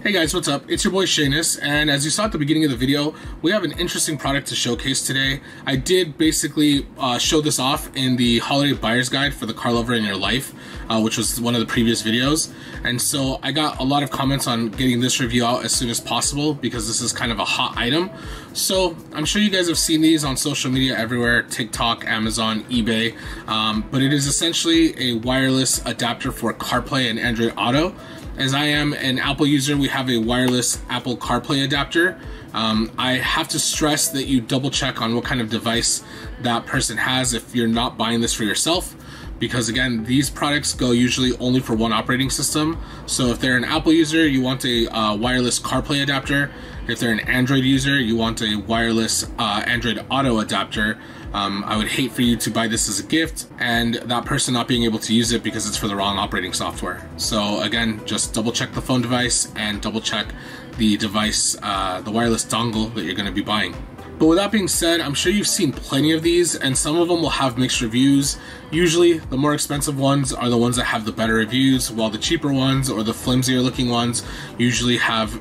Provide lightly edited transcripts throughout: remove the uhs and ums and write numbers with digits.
Hey guys, what's up? It's your boy Shaynus, and as you saw at the beginning of the video, we have an interesting product to showcase today. I did basically show this off in the holiday buyer's guide for the car lover in your life, which was one of the previous videos. And so I got a lot of comments on getting this review out as soon as possible because this is kind of a hot item. So I'm sure you guys have seen these on social media everywhere, TikTok, Amazon, eBay, but it is essentially a wireless adapter for CarPlay and Android Auto. As I am an Apple user, we have a wireless Apple Carplay adapter. I have to stress that you double check on what kind of device that person has if you're not buying this for yourself, because again, these products go usually only for one operating system. So if they're an Apple user, you want a wireless CarPlay adapter. If they're an Android user, you want a wireless Android Auto adapter. I would hate for you to buy this as a gift and that person not being able to use it because it's for the wrong operating software. So again, just double check the phone device and double check the device, the wireless dongle that you're going to be buying. But with that being said, I'm sure you've seen plenty of these, and some of them will have mixed reviews. Usually the more expensive ones are the ones that have the better reviews, while the cheaper ones or the flimsier looking ones usually have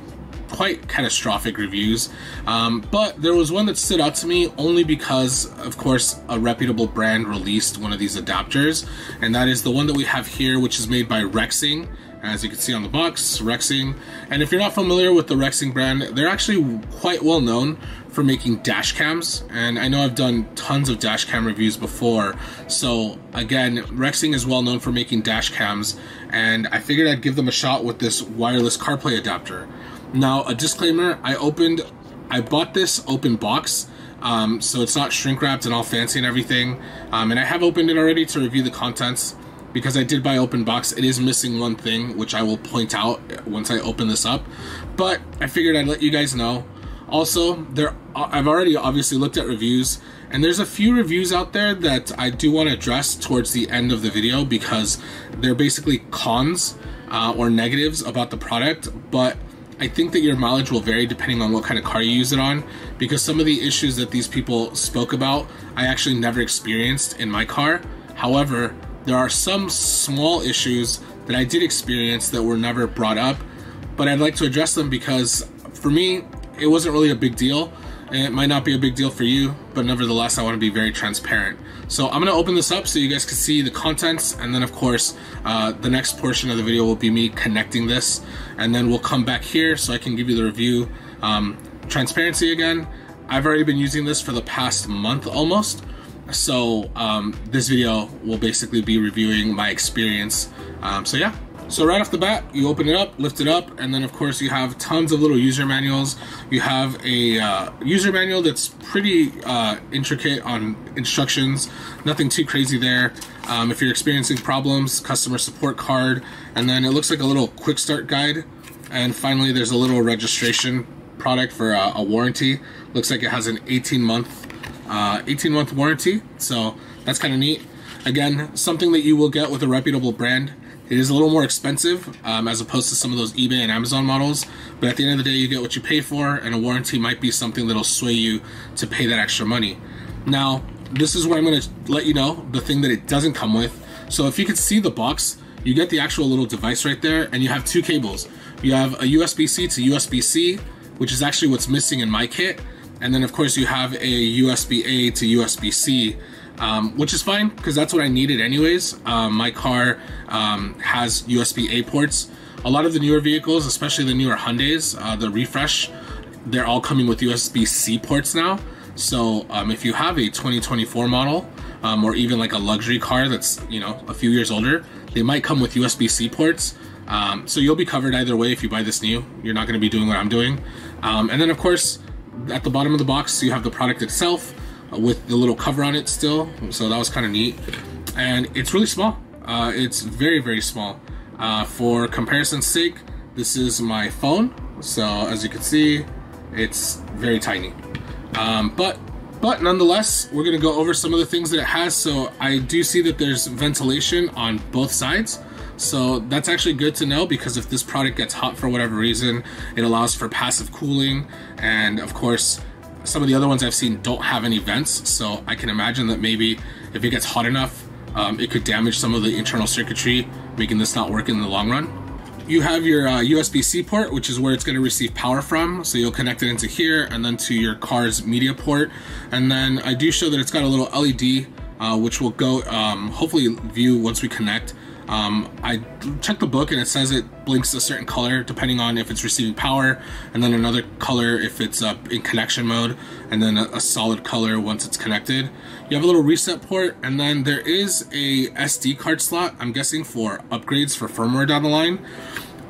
quite catastrophic reviews. But there was one that stood out to me only because, of course, a reputable brand released one of these adapters, and that is the one that we have here, which is made by Rexing. As you can see on the box, Rexing. And if you're not familiar with the Rexing brand, they're actually quite well known for making dash cams, and I know I've done tons of dash cam reviews before. So again, Rexing is well known for making dash cams, and I figured I'd give them a shot with this wireless CarPlay adapter. Now, a disclaimer, I bought this open box, so it's not shrink wrapped and all fancy and everything, and I have opened it already to review the contents. Because I did buy open box, it is missing one thing, which I will point out once I open this up. But I figured I'd let you guys know. Also, I've already obviously looked at reviews, and there's a few reviews out there that I do want to address towards the end of the video because they're basically cons or negatives about the product. But I think that your mileage will vary depending on what kind of car you use it on, because some of the issues that these people spoke about, I actually never experienced in my car. However, there are some small issues that I did experience that were never brought up, but I'd like to address them because for me, it wasn't really a big deal. And it might not be a big deal for you, but nevertheless, I want to be very transparent. So I'm going to open this up so you guys can see the contents, and then of course, the next portion of the video will be me connecting this, and then we'll come back here so I can give you the review. Transparency again, I've already been using this for the past month almost. So this video will basically be reviewing my experience. So yeah, so right off the bat, you open it up, lift it up, and then of course you have tons of little user manuals. You have a user manual that's pretty intricate on instructions, nothing too crazy there. If you're experiencing problems, customer support card, and then it looks like a little quick start guide. And finally, there's a little registration product for a warranty. Looks like it has an 18-month warranty, so that's kind of neat. Again, something that you will get with a reputable brand. It is a little more expensive as opposed to some of those eBay and Amazon models, but at the end of the day, you get what you pay for, and a warranty might be something that'll sway you to pay that extra money. Now, this is where I'm going to let you know the thing that it doesn't come with. So if you could see the box, you get the actual little device right there, and you have two cables. You have a USB-C to USB-C, which is actually what's missing in my kit. And then of course you have a USB-A to USB-C, which is fine because that's what I needed anyways. My car has USB-A ports. A lot of the newer vehicles, especially the newer Hyundais, the refresh, they're all coming with USB-C ports now. So if you have a 2024 model, or even like a luxury car that's, you know, a few years older, they might come with USB-C ports. So you'll be covered either way if you buy this new. You're not going to be doing what I'm doing. And then of course, at the bottom of the box, you have the product itself with the little cover on it still. So that was kind of neat. And it's really small. It's very, very small. For comparison's sake, this is my phone. So as you can see, it's very tiny. But nonetheless, we're going to go over some of the things that it has. So I do see that there's ventilation on both sides. So that's actually good to know, because if this product gets hot for whatever reason, it allows for passive cooling. And of course, some of the other ones I've seen don't have any vents. So I can imagine that maybe if it gets hot enough, it could damage some of the internal circuitry, making this not work in the long run. You have your USB-C port, which is where it's going to receive power from. So you'll connect it into here and then to your car's media port. And then I do show that it's got a little LED, which will go hopefully view once we connect. I checked the book and it says it blinks a certain color depending on if it's receiving power, and then another color if it's in connection mode, and then a solid color once it's connected. You have a little reset port, and then there is a SD card slot, I'm guessing for upgrades for firmware down the line.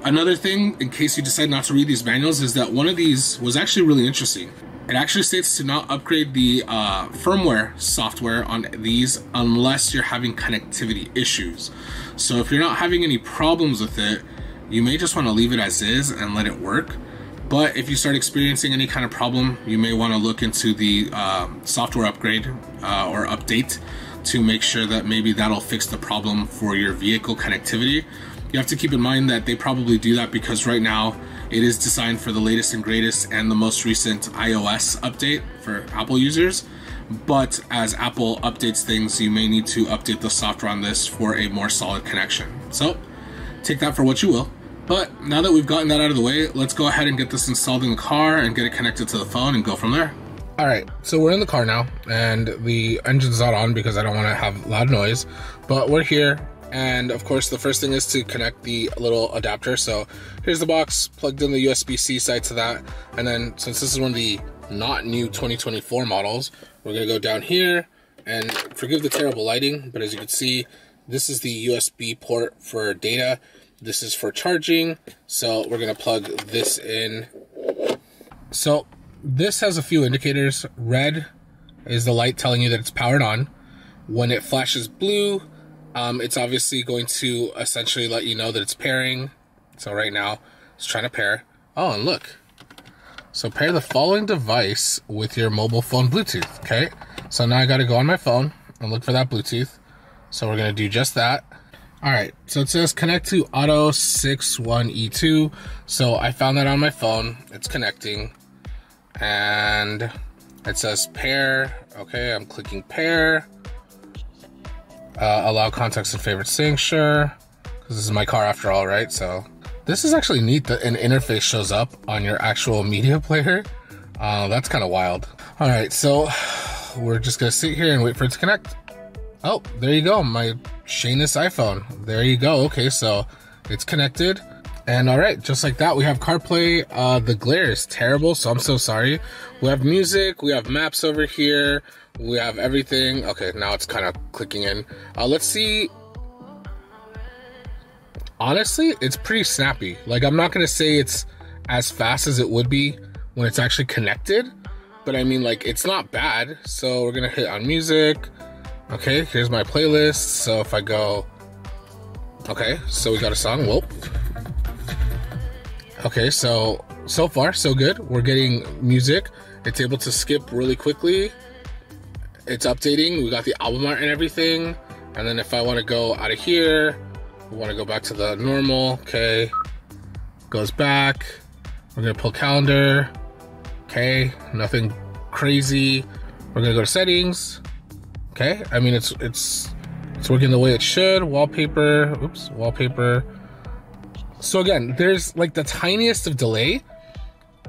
Another thing, in case you decide not to read these manuals, is that one of these was actually really interesting. It actually states to not upgrade the firmware software on these unless you're having connectivity issues. So if you're not having any problems with it, you may just want to leave it as is and let it work. But if you start experiencing any kind of problem, you may want to look into the software upgrade or update to make sure that maybe that'll fix the problem for your vehicle connectivity. You have to keep in mind that they probably do that because right now it is designed for the latest and greatest and the most recent iOS update for Apple users. But as Apple updates things, you may need to update the software on this for a more solid connection. So take that for what you will. But now that we've gotten that out of the way, let's go ahead and get this installed in the car and get it connected to the phone and go from there. All right, so we're in the car now and the engine's not on because I don't want to have loud noise, but we're here. And of course, the first thing is to connect the little adapter. So here's the box, plugged in the USB-C side to that. And then since this is one of the not new 2024 models, we're gonna go down here, and forgive the terrible lighting, but as you can see, this is the USB port for data. This is for charging. So we're gonna plug this in. So this has a few indicators. Red is the light telling you that it's powered on. When it flashes blue, it's obviously going to essentially let you know that it's pairing. So right now, it's trying to pair. Oh, and look. So pair the following device with your mobile phone Bluetooth, okay? So now I gotta go on my phone and look for that Bluetooth. So we're gonna do just that. All right, so it says connect to Auto 61E2. So I found that on my phone, it's connecting. And it says pair, okay, I'm clicking pair. Allow context and favorite sync, sure, because this is my car after all, right? So this is actually neat that an interface shows up on your actual media player. That's kind of wild. All right, so we're just gonna sit here and wait for it to connect. Oh, there you go, my Shanus iPhone. There you go. Okay, so it's connected. And all right, just like that, we have CarPlay. The glare is terrible, so I'm so sorry. We have music, we have maps over here. We have everything. Okay, now it's kind of clicking in. Let's see. Honestly, it's pretty snappy. Like, I'm not gonna say it's as fast as it would be when it's actually connected, but I mean, like, it's not bad. So we're gonna hit on music. Okay, here's my playlist. So if I go, okay, so we got a song. Whoa. Okay, so far so good. We're getting music. It's able to skip really quickly. It's updating. We got the album art and everything. And then if I want to go out of here, we want to go back to the normal. Okay, goes back. We're gonna pull calendar. Okay, nothing crazy. We're gonna go to settings. Okay, I mean it's working the way it should. Wallpaper. Oops, wallpaper. So again, there's like the tiniest of delay,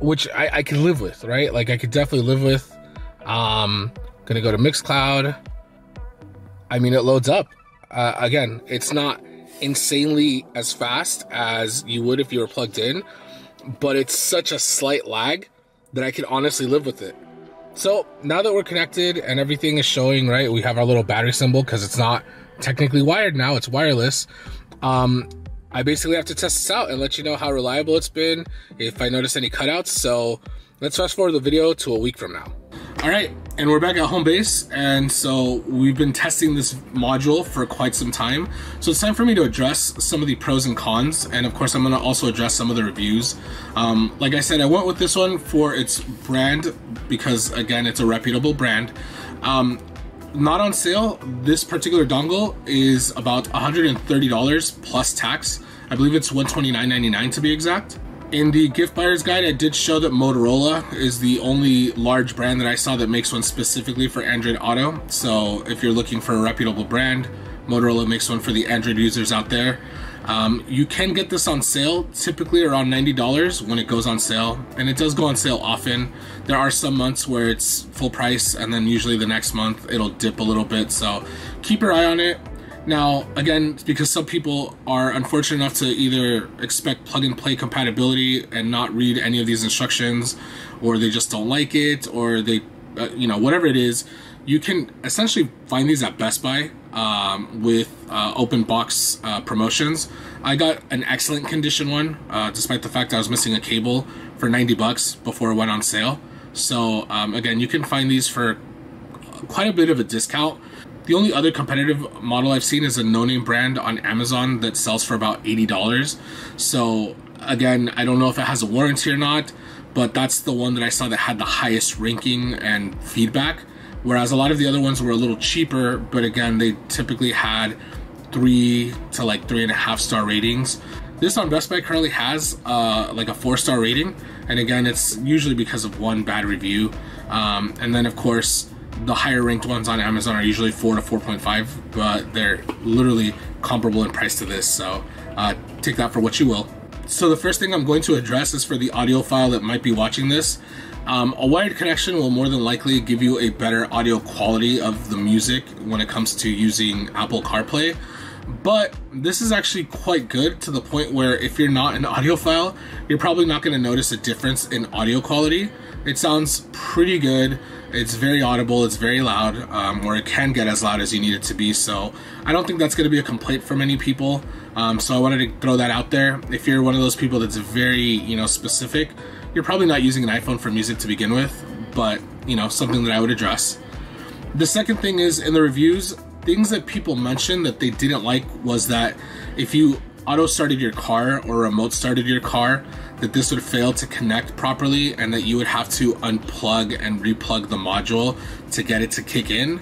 which I could live with, right? Like I could definitely live with. Gonna go to Mixcloud. I mean, it loads up. Again, it's not insanely as fast as you would if you were plugged in, but it's such a slight lag that I could honestly live with it. So now that we're connected and everything is showing, right? We have our little battery symbol because it's not technically wired now, it's wireless. I basically have to test this out and let you know how reliable it's been, if I notice any cutouts. So let's fast forward the video to a week from now. All right, and we're back at home base, and so we've been testing this module for quite some time. So it's time for me to address some of the pros and cons, and of course I'm gonna also address some of the reviews. Like I said, I went with this one for its brand because, again, it's a reputable brand. Not on sale. This particular dongle is about $130 plus tax. I believe it's $129.99 to be exact. In the gift buyer's guide, I did show that Motorola is the only large brand that I saw that makes one specifically for Android Auto. So if you're looking for a reputable brand, Motorola makes one for the Android users out there. You can get this on sale, typically around $90 when it goes on sale, and it does go on sale often. There are some months where it's full price, and then usually the next month it'll dip a little bit, so keep your eye on it. Now, again, because some people are unfortunate enough to either expect plug-and-play compatibility and not read any of these instructions, or they just don't like it, or they, whatever it is, you can essentially find these at Best Buy with open box promotions. I got an excellent condition one, despite the fact I was missing a cable, for $90 before it went on sale. So again, you can find these for quite a bit of a discount. The only other competitive model I've seen is a no-name brand on Amazon that sells for about $80. So again, I don't know if it has a warranty or not, but that's the one that I saw that had the highest ranking and feedback. Whereas a lot of the other ones were a little cheaper, but again, they typically had 3 to like 3.5 star ratings. This on Best Buy currently has like a 4-star rating, and again, it's usually because of one bad review. And then of course, the higher ranked ones on Amazon are usually 4 to 4.5, but they're literally comparable in price to this, so take that for what you will. So the first thing I'm going to address is for the audiophile that might be watching this. A wired connection will more than likely give you a better audio quality of the music when it comes to using Apple Carplay, but this is actually quite good to the point where if you're not an audiophile, you're probably not going to notice a difference in audio quality. It sounds pretty good. It's very audible, it's very loud, or it can get as loud as you need it to be, so I don't think that's going to be a complaint for many people. So I wanted to throw that out there. If you're one of those people that's very, specific, you're probably not using an iPhone for music to begin with, but, something that I would address. The second thing is, in the reviews, things that people mentioned that they didn't like was that if you auto started your car or remote started your car, that this would fail to connect properly and that you would have to unplug and replug the module to get it to kick in.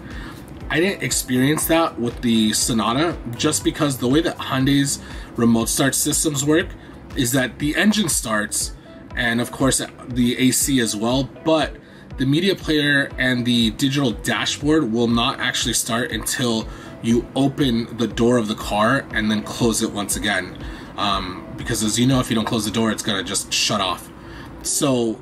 I didn't experience that with the Sonata, just because the way that Hyundai's remote start systems work is that the engine starts, and of course the AC as well, but the media player and the digital dashboard will not actually start until you open the door of the car and then close it once again. Because as you know, if you don't close the door, it's gonna just shut off. So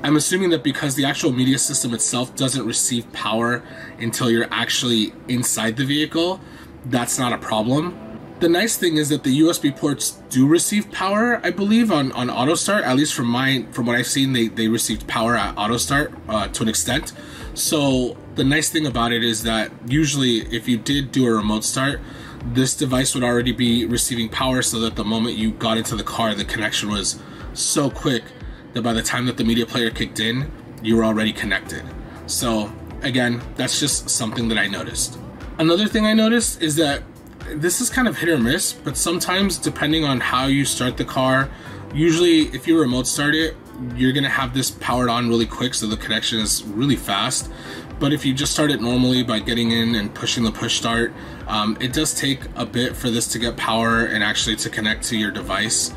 I'm assuming that because the actual media system itself doesn't receive power until you're actually inside the vehicle, that's not a problem. The nice thing is that the USB ports do receive power, I believe, on auto start. At least from what I've seen, they received power at auto start to an extent. So the nice thing about it is that usually if you did do a remote start, this device would already be receiving power, so that the moment you got into the car, the connection was so quick that by the time that the media player kicked in, you were already connected. So again, that's just something that I noticed. Another thing I noticed is that this is kind of hit or miss, but sometimes depending on how you start the car, usually if you remote start it, you're gonna have this powered on really quick, so the connection is really fast. But if you just start it normally by getting in and pushing the push start, it does take a bit for this to get power and actually to connect to your device.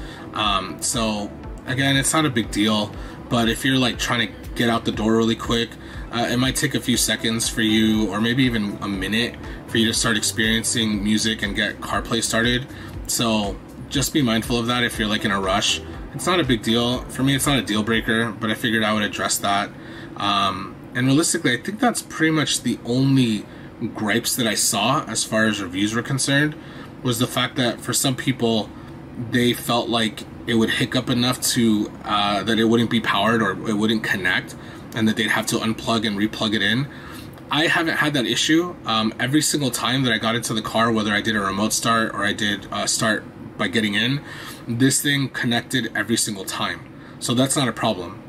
So again, it's not a big deal, but if you're like trying to get out the door really quick, it might take a few seconds for you, or maybe even a minute, for you to start experiencing music and get CarPlay started. So just be mindful of that if you're like in a rush. It's not a big deal. For me, it's not a deal breaker, but I figured I would address that. And realistically, I think that's pretty much the only gripes that I saw as far as reviews were concerned, was the fact that for some people, they felt like it would hiccup enough to that it wouldn't be powered or it wouldn't connect, and that they'd have to unplug and replug it in. I haven't had that issue. Every single time that I got into the car, whether I did a remote start or I did start by getting in, this thing connected every single time. So that's not a problem.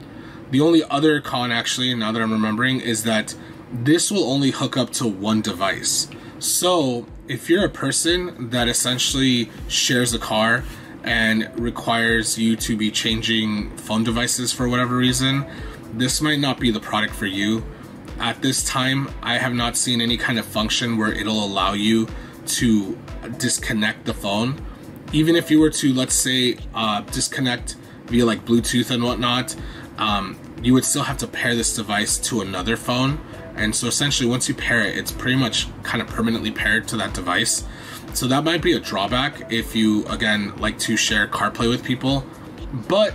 The only other con, actually, now that I'm remembering, is that this will only hook up to one device. So if you're a person that essentially shares a car and requires you to be changing phone devices for whatever reason, this might not be the product for you. At this time, I have not seen any kind of function where it'll allow you to disconnect the phone. Even if you were to, let's say, disconnect via like Bluetooth and whatnot, you would still have to pair this device to another phone, And so essentially once you pair it, it's pretty much kind of permanently paired to that device. So that might be a drawback if you, again, like to share CarPlay with people. But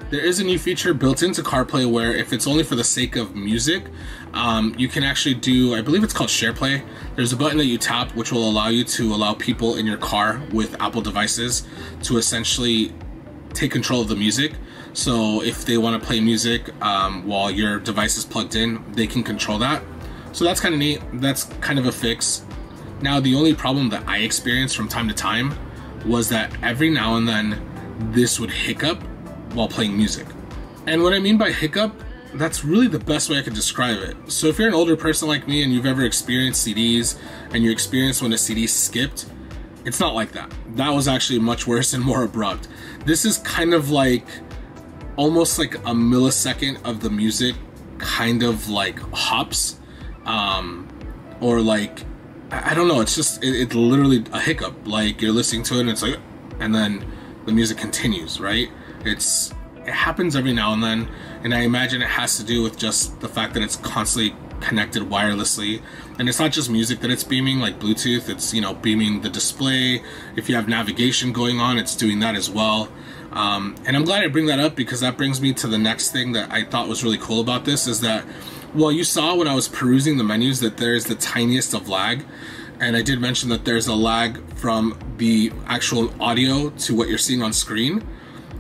there is a new feature built into CarPlay where if it's only for the sake of music, you can actually do, I believe it's called SharePlay. There's a button that you tap which will allow you to allow people in your car with Apple devices to essentially take control of the music. So if they want to play music while your device is plugged in, they can control that. So that's kind of neat. That's kind of a fix. Now, the only problem that I experienced from time to time was that every now and then this would hiccup while playing music. And what I mean by hiccup, that's really the best way I could describe it. So if you're an older person like me and you've ever experienced CDs and you experienced when a CD skipped, it's not like that. That was actually much worse and more abrupt. This is kind of like almost like a millisecond of the music kind of like hops, or like, I don't know, it's just, it's literally a hiccup. Like you're listening to it and it's like, and then the music continues, right? It happens every now and then, and I imagine it has to do with just the fact that it's constantly connected wirelessly. And it's not just music that it's beaming like Bluetooth, it's, you know, beaming the display. If you have navigation going on, it's doing that as well. And I'm glad I bring that up because that brings me to the next thing that I thought was really cool about this is that, well, you saw when I was perusing the menus that there's the tiniest of lag. And I did mention that there's a lag from the actual audio to what you're seeing on screen.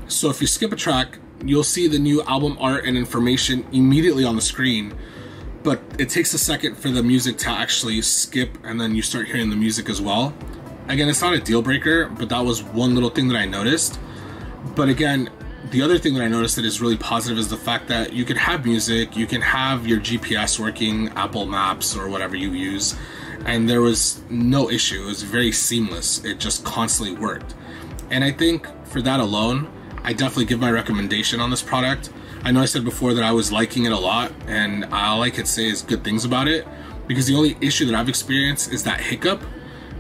So if you skip a track, you'll see the new album art and information immediately on the screen, but it takes a second for the music to actually skip and then you start hearing the music as well. Again, it's not a deal breaker, but that was one little thing that I noticed. But again, the other thing that I noticed that is really positive is the fact that you can have music, you can have your GPS working, Apple Maps or whatever you use, and there was no issue. It was very seamless. It just constantly worked. And I think for that alone, I definitely give my recommendation on this product. I know I said before that I was liking it a lot, and all I could say is good things about it, because the only issue that I've experienced is that hiccup,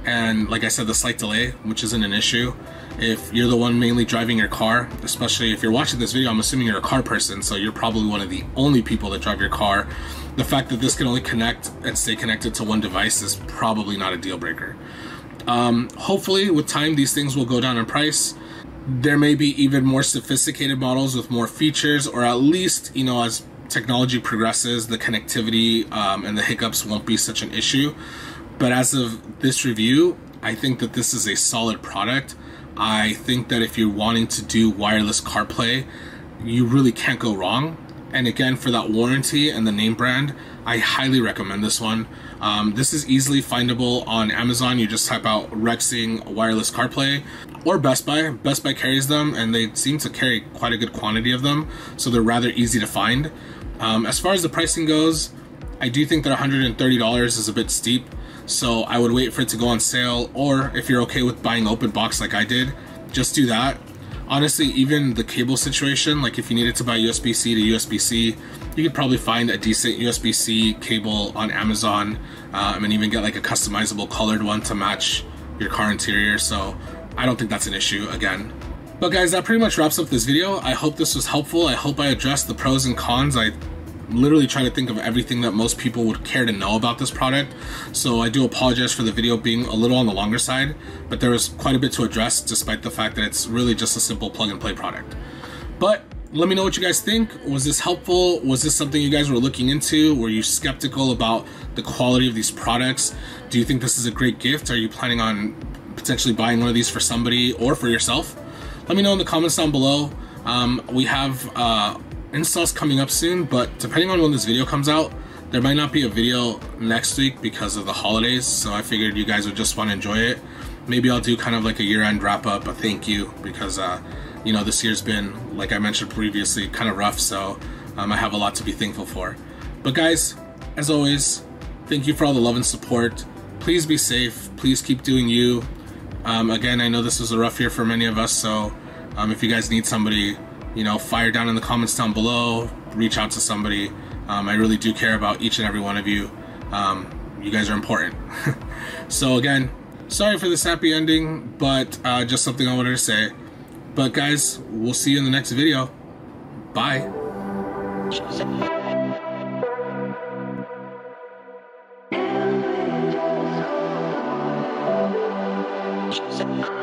and like I said, the slight delay, which isn't an issue. If you're the one mainly driving your car, especially if you're watching this video, I'm assuming you're a car person, so you're probably one of the only people that drive your car. The fact that this can only connect and stay connected to one device is probably not a deal breaker. Hopefully with time, these things will go down in price. There may be even more sophisticated models with more features, or at least, you know, as technology progresses, the connectivity and the hiccups won't be such an issue. But as of this review, I think that this is a solid product. I think that if you're wanting to do wireless CarPlay, you really can't go wrong. And again, for that warranty and the name brand, I highly recommend this one. This is easily findable on Amazon. You just type out Rexing wireless CarPlay, or Best Buy. Best Buy carries them, and they seem to carry quite a good quantity of them, so they're rather easy to find. As far as the pricing goes, I do think that $130 is a bit steep, so I would wait for it to go on sale, or if you're okay with buying open box like I did, just do that. Honestly, even the cable situation, like if you needed to buy USB-C to USB-C, you could probably find a decent USB-C cable on Amazon, and even get like a customizable colored one to match your car interior, so I don't think that's an issue again. But guys, that pretty much wraps up this video. I hope this was helpful. I hope I addressed the pros and cons. I literally try to think of everything that most people would care to know about this product, so I do apologize for the video being a little on the longer side, but there was quite a bit to address despite the fact that it's really just a simple plug and play product. But let me know what you guys think. Was this helpful? Was this something you guys were looking into? Were you skeptical about the quality of these products? Do you think this is a great gift? Are you planning on potentially buying one of these for somebody or for yourself? Let me know in the comments down below. We have installs coming up soon, but depending on when this video comes out, there might not be a video next week because of the holidays, so I figured you guys would just want to enjoy it. Maybe I'll do kind of like a year-end wrap-up, a thank you, because you know, this year's been, like I mentioned previously, kind of rough, so I have a lot to be thankful for. But guys, as always, thank you for all the love and support. Please be safe, please keep doing you. Again, I know this was a rough year for many of us, so if you guys need somebody, you know, fire down in the comments down below, reach out to somebody. I really do care about each and every one of you. You guys are important. So again, sorry for this happy ending, but just something I wanted to say. But guys, we'll see you in the next video. Bye. She said,